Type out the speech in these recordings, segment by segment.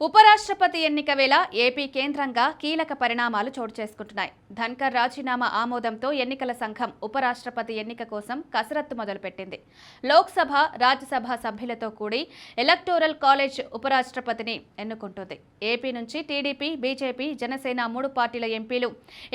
ఉపరాష్ట్రపతి ఎన్నిక వేళ ఏపీ కేంద్రంగా కీలక పరిణామాలు చోటు చేసుకుంటున్నాయి. ధన్కర్ రాజీనామా ఆమోదంతో ఎన్నికల సంఘం ఉపరాష్ట్రపతి ఎన్నిక కోసం కసరత్తు మొదలుపెట్టింది. లోక్సభ, రాజ్యసభ సభ్యులతో కూడి ఎలక్టోరల్ కాలేజ్ ఉపరాష్ట్రపతిని ఎన్నుకుంటుంది. ఏపీ నుంచి టీడీపీ, బీజేపీ, జనసేన 3 పార్టీల ఎంపీలు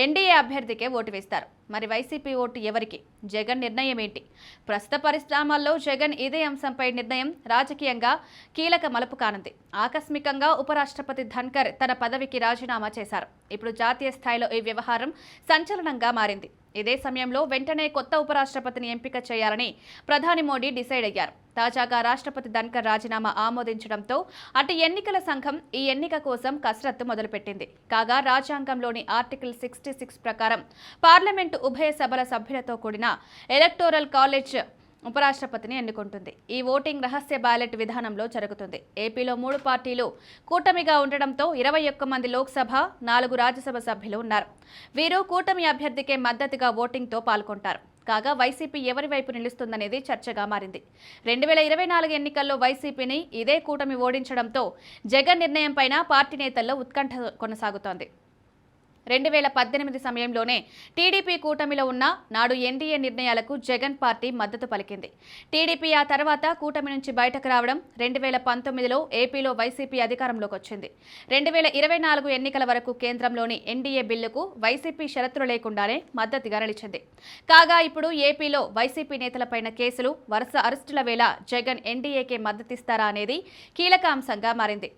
ఎన్డీఏ అభ్యర్థికే ఓటు వేస్తారు. మరి వైసీపీ ఓటు ఎవరికి? జగన్ నిర్ణయం ఏంటి? ప్రస్తుత పరిశ్రమల్లో జగన్ ఇదే అంశంపై నిర్ణయం రాజకీయంగా కీలక మలుపు కానుంది. ఆకస్మికంగా ఉపరాష్ట్రపతి ధన్కర్ తన పదవికి రాజీనామా చేశారు. ఇప్పుడు జాతీయ స్థాయిలో ఈ వ్యవహారం సంచలనంగా మారింది. ఇదే సమయంలో వెంటనే కొత్త ఉపరాష్ట్రపతిని ఎంపిక చేయాలని ప్రధాని మోడీ డిసైడ్ అయ్యారు. తాజాగా రాష్ట్రపతి ధన్కర్ రాజీనామా ఆమోదించడంతో అటు ఎన్నికల సంఘం ఈ ఎన్నిక కోసం కసరత్తు మొదలుపెట్టింది. కాగా రాజ్యాంగంలోని ఆర్టికల్ 66 ప్రకారం పార్లమెంటు ఉభయ సభల సభ్యులతో కూడిన ఎలక్టోరల్ కాలేజ్ ఉపరాష్ట్రపతిని ఎన్నుకుంటుంది. ఈ ఓటింగ్ రహస్య బ్యాలెట్ విధానంలో జరుగుతుంది. ఏపీలో 3 పార్టీలు కూటమిగా ఉండడంతో 21 మంది లోక్సభ, 4 రాజ్యసభ సభ్యులు ఉన్నారు. వీరు కూటమి అభ్యర్థికే మద్దతుగా ఓటింగ్తో పాల్గొంటారు. కాగా వైసీపీ ఎవరి వైపు నిలుస్తుందనేది చర్చగా మారింది. 2024 ఎన్నికల్లో వైసీపీని ఇదే కూటమి ఓడించడంతో జగన్ నిర్ణయంపైన పార్టీ నేతల్లో ఉత్కంఠ కొనసాగుతోంది. 2018 సమయంలోనే టీడీపీ కూటమిలో ఉన్న నాడు ఎన్డీఏ నిర్ణయాలకు జగన్ పార్టీ మద్దతు పలికింది. టీడీపీ ఆ తర్వాత కూటమి నుంచి బయటకు రావడం 2019లో ఏపీలో వైసీపీ అధికారంలోకి వచ్చింది. 2024 ఎన్నికల వరకు కేంద్రంలోని ఎన్డీఏ బిల్లుకు వైసీపీ షరతులు లేకుండానే మద్దతుగా నిలిచింది. కాగా ఇప్పుడు ఏపీలో వైసీపీ నేతలపైన కేసులు, వరుస అరెస్టుల వేళ జగన్ ఎన్డీఏకే మద్దతిస్తారా అనేది కీలక అంశంగా మారింది.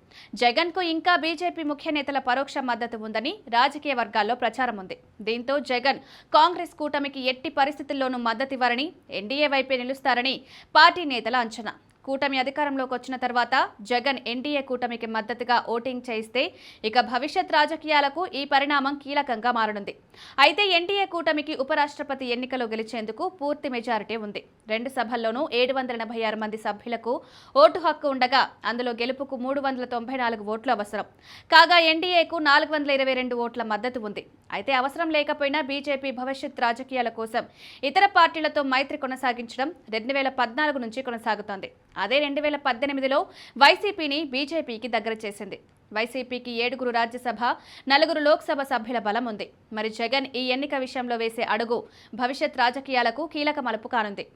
జగన్కు ఇంకా బీజేపీ ముఖ్య నేతల పరోక్ష మద్దతు ఉందని రాజకీయ వర్గాల్లో ప్రచారం ఉంది. దీంతో జగన్ కాంగ్రెస్ కూటమికి ఎట్టి పరిస్థితుల్లోనూ మద్దతివ్వరని, ఎన్డీఏ వైపే నిలుస్తారని పార్టీ నేతల అంచనా. కూటమి అధికారంలోకి వచ్చిన తర్వాత జగన్ ఎన్డీఏ కూటమికి మద్దతుగా ఓటింగ్ చేయిస్తే ఇక భవిష్యత్ రాజకీయాలకు ఈ పరిణామం కీలకంగా మారనుంది. అయితే ఎన్డీఏ కూటమికి ఉపరాష్ట్రపతి ఎన్నికలో గెలిచేందుకు పూర్తి మెజారిటీ ఉంది. 2 సభల్లోనూ 786 మంది సభ్యులకు ఓటు హక్కు ఉండగా అందులో గెలుపుకు 394 ఓట్లు అవసరం. కాగా ఎన్డీఏకు 422 ఓట్ల మద్దతు ఉంది. అయితే అవసరం లేకపోయినా బీజేపీ భవిష్యత్ రాజకీయాల కోసం ఇతర పార్టీలతో మైత్రి కొనసాగించడం 2014 నుంచి కొనసాగుతోంది. అదే 2018లో వైసీపీని బీజేపీకి దగ్గర చేసింది. వైసీపీకి 7 రాజ్యసభ, 4 లోక్సభ సభ్యుల బలం ఉంది. మరి జగన్ ఈ ఎన్నిక విషయంలో వేసే అడుగు భవిష్యత్ రాజకీయాలకు కీలక మలుపు కానుంది.